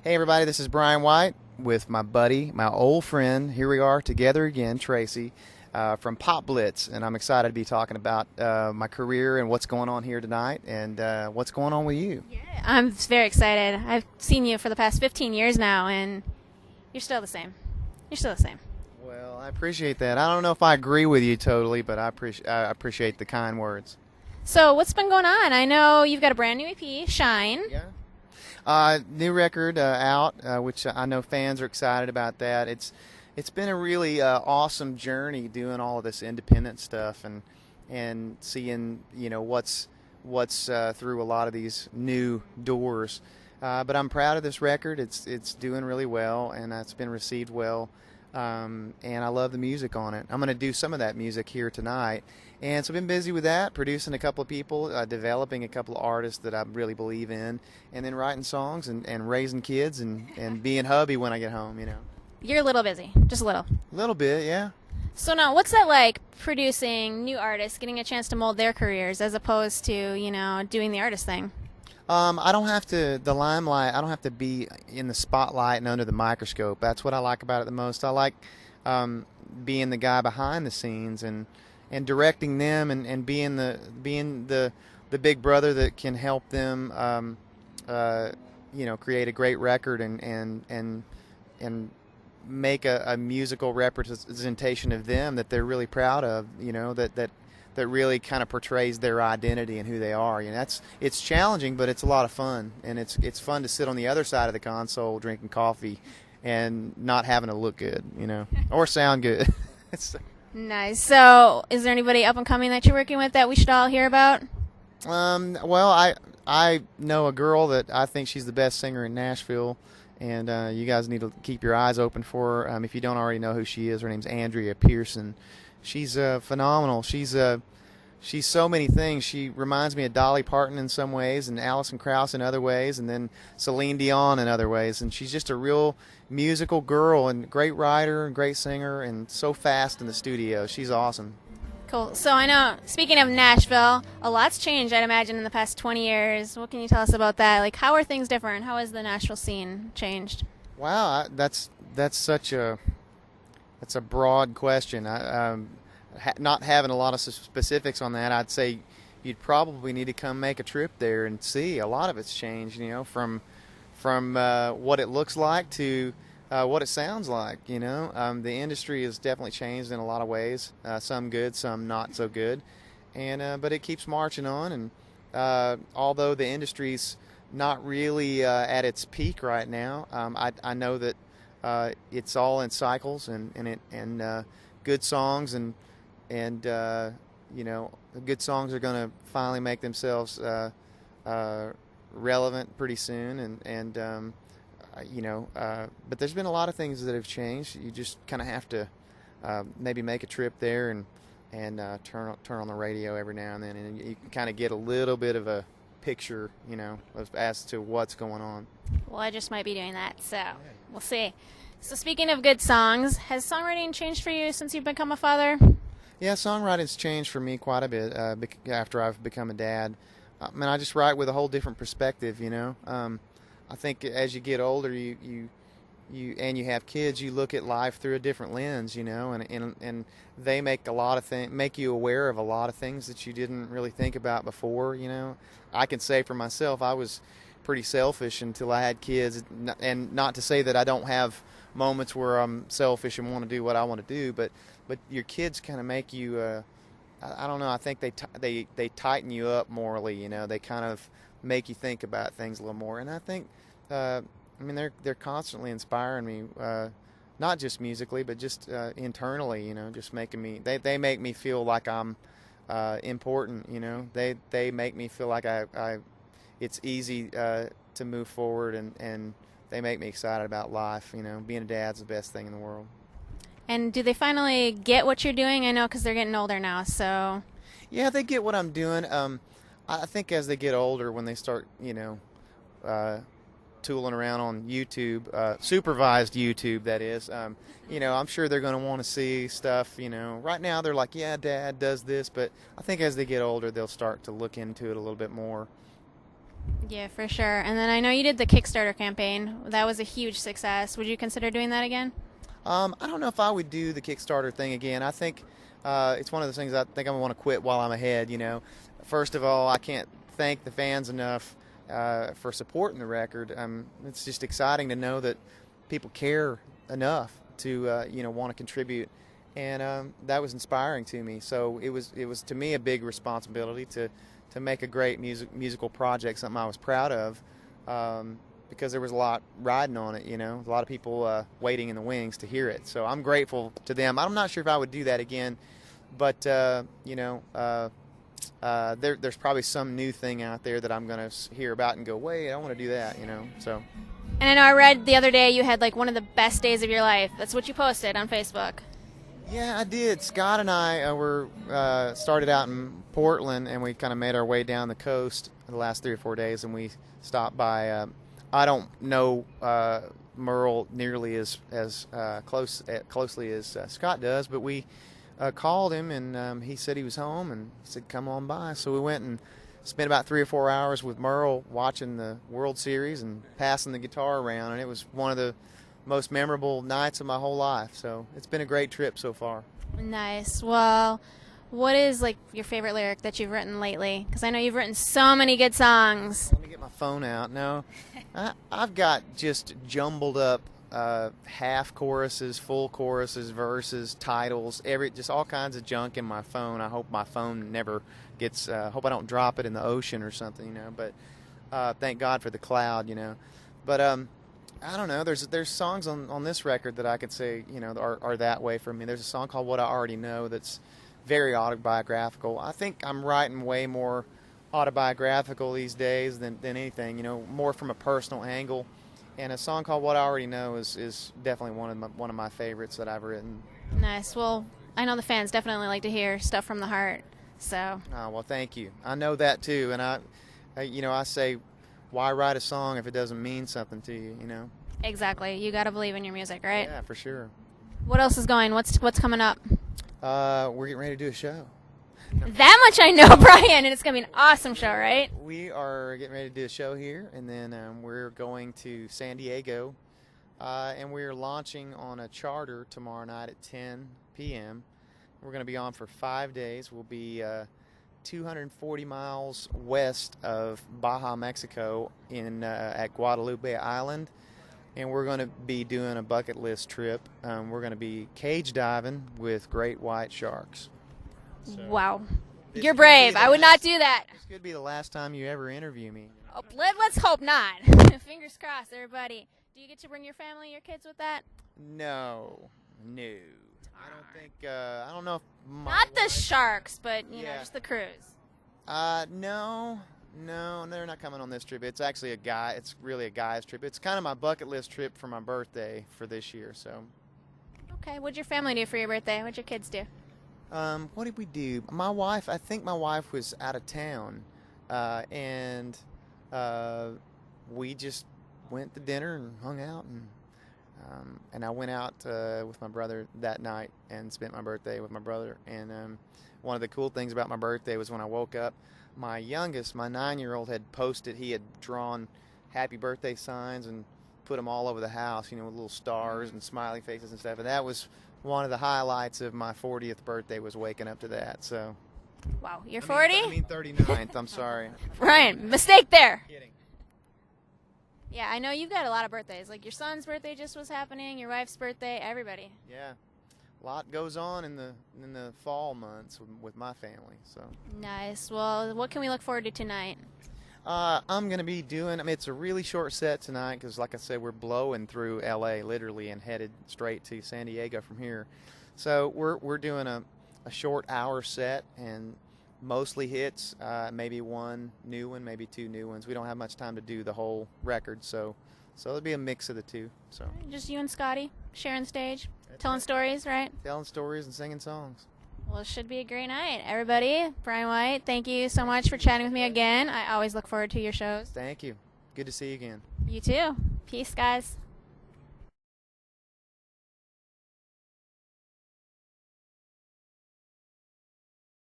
Hey everybody, this is Bryan White with my buddy, my old friend. Here we are together again, Tracy, from Blitz, and I'm excited to be talking about my career and what's going on here tonight, and what's going on with you. Yeah, I'm very excited. I've seen you for the past 15 years now, and you're still the same. You're still the same. Well, I appreciate that. I don't know if I agree with you totally, but I appreciate the kind words. So, what's been going on? I know you've got a brand new EP, Shine. Yeah. New record out, which I know fans are excited about that. It's been a really awesome journey doing all of this independent stuff and seeing what's through a lot of these new doors. But I'm proud of this record. It's doing really well, and it's been received well. And I love the music on it. I'm going to do some of that music here tonight. And so I've been busy with that, producing a couple of people, developing a couple of artists that I really believe in, and then writing songs and raising kids and being hubby when I get home, You're a little busy, just a little. A little bit, yeah. So now, what's that like, producing new artists, getting a chance to mold their careers, as opposed to, doing the artist thing? I don't have to, the limelight, I don't have to be in the spotlight and under the microscope. That's what I like about it the most. I like being the guy behind the scenes and directing them and being the big brother that can help them create a great record and make a musical representation of them that they're really proud of, that really kind of portrays their identity and who they are. It's challenging, but it's a lot of fun, and it's fun to sit on the other side of the console drinking coffee and not having to look good, or sound good. Nice. So, is there anybody up and coming that you're working with that we should all hear about? Well, I know a girl that I think she's the best singer in Nashville, and you guys need to keep your eyes open for her. If you don't already know who she is, her name's Andrea Pearson. She's phenomenal. She's so many things. She reminds me of Dolly Parton in some ways, and Alison Krauss in other ways, and then Celine Dion in other ways. And she's just a real musical girl and great writer and great singer, and so fast in the studio. She's awesome. Cool. So I know, speaking of Nashville, a lot's changed, I'd imagine, in the past 20 years. What can you tell us about that? Like, how are things different? How has the Nashville scene changed? Wow, that's a broad question. Not having a lot of specifics on that, I'd say you'd probably need to come make a trip there and see. A lot of it's changed, from what it looks like to what it sounds like. The industry has definitely changed in a lot of ways. Some good, some not so good, and but it keeps marching on. And although the industry's not really at its peak right now, I know that it's all in cycles, and good songs and good songs are going to finally make themselves relevant pretty soon, but there's been a lot of things that have changed. You just kind of have to maybe make a trip there and turn on the radio every now and then, and you can kind of get a little bit of a picture, as to what's going on. Well, I just might be doing that, so we'll see. So speaking of good songs, has songwriting changed for you since you've become a father? Yeah, songwriting's changed for me quite a bit after I've become a dad. I just write with a whole different perspective, I think as you get older, you have kids, you look at life through a different lens, and they make make you aware of a lot of things that you didn't really think about before. I can say for myself, I was pretty selfish until I had kids, and not to say that I don't have moments where I'm selfish and want to do what I want to do, but your kids kind of make you I don't know, I think they tighten you up morally. They kind of make you think about things a little more, and I think they're constantly inspiring me, not just musically but just internally, just making me they make me feel like I'm important. They make me feel like I it's easy to move forward, and they make me excited about life. Being a dad's the best thing in the world. And do they finally get what you're doing? I know, because they're getting older now, so... Yeah, they get what I'm doing. I think as they get older, when they start, tooling around on YouTube, supervised YouTube, that is, I'm sure they're going to want to see stuff, Right now, they're like, yeah, Dad does this, but I think as they get older, they'll start to look into it a little bit more. Yeah, for sure. And then I know you did the Kickstarter campaign. That was a huge success. Would you consider doing that again? I don't know if I would do the Kickstarter thing again. I think it's one of those things I think I want to quit while I'm ahead. First of all, I can't thank the fans enough for supporting the record. It's just exciting to know that people care enough to want to contribute, and that was inspiring to me. So it was to me a big responsibility to make a great musical project, something I was proud of. Because there was a lot riding on it, a lot of people waiting in the wings to hear it. So I'm grateful to them. I'm not sure if I would do that again, but there's probably some new thing out there that I'm going to hear about and go, wait, I want to do that, So. And I know I read the other day you had like one of the best days of your life. That's what you posted on Facebook. Yeah, I did. Scott and I were started out in Portland, and we kind of made our way down the coast the last 3 or 4 days, and we stopped by. I don't know Merle nearly as closely as Scott does, but we called him, and he said he was home, and he said, come on by. So we went and spent about 3 or 4 hours with Merle watching the World Series and passing the guitar around, and it was one of the most memorable nights of my whole life. So it's been a great trip so far. Nice. Well, what is like your favorite lyric that you've written lately? Because I know you've written so many good songs. Let me get my phone out. No, I've got just jumbled up half choruses, full choruses, verses, titles, just all kinds of junk in my phone. I hope my phone never gets. Hope I don't drop it in the ocean or something, But thank God for the cloud, But I don't know. There's songs on this record that I could say, are that way for me. There's a song called "What I Already Know" that's very autobiographical. I think I'm writing way more autobiographical these days than anything, more from a personal angle. And a song called "What I Already Know" is definitely one of my favorites that I've written. Nice. Well, I know the fans definitely like to hear stuff from the heart. So. Oh, well, thank you. I know that too, and I say, why write a song if it doesn't mean something to you, Exactly. You got to believe in your music, right? Yeah, for sure. What else is going? What's coming up? We're getting ready to do a show. That much I know, Bryan, and it's going to be an awesome show, right? We are getting ready to do a show here, and then we're going to San Diego, and we're launching on a charter tomorrow night at 10 p.m. We're going to be on for 5 days. We'll be 240 miles west of Baja, Mexico, at Guadalupe Island, and we're going to be doing a bucket list trip. We're going to be cage diving with great white sharks. So wow. You're brave. I would not do that. This could be the last time you ever interview me. Oh, let's hope not. Fingers crossed, everybody. Do you get to bring your family, your kids with that? No. I don't think, I don't know if not the sharks, but, you know, just the cruise. No, they're not coming on this trip. It's actually it's really a guy's trip. It's kind of my bucket list trip for my birthday for this year, so. Okay, what'd your family do for your birthday? What'd your kids do? What did we do? I think my wife was out of town, and we just went to dinner and hung out, and I went out with my brother that night and spent my birthday with my brother. And one of the cool things about my birthday was when I woke up, my youngest, my 9-year-old, had posted, he had drawn happy birthday signs and put them all over the house, with little stars and smiley faces and stuff. And that was one of the highlights of my 40th birthday, was waking up to that. So. Wow, you're 40? I mean 39th, I'm sorry. Ryan, mistake there. Kidding. Yeah, I know you've got a lot of birthdays. Like your son's birthday just was happening, your wife's birthday, everybody. Yeah. A lot goes on in the fall months with my family. So. Nice. Well, what can we look forward to tonight? I'm going to be doing, it's a really short set tonight because, like I said, we're blowing through L.A. literally and headed straight to San Diego from here. So we're doing a short hour set and mostly hits, maybe one new one, maybe two new ones. We don't have much time to do the whole record, so it'll be a mix of the two. So just you and Scotty sharing stage, telling stories, right? Telling stories and singing songs. Well, it should be a great night. Everybody, Bryan White, thank you so much for chatting with me again. I always look forward to your shows. Thank you. Good to see you again. You too. Peace, guys.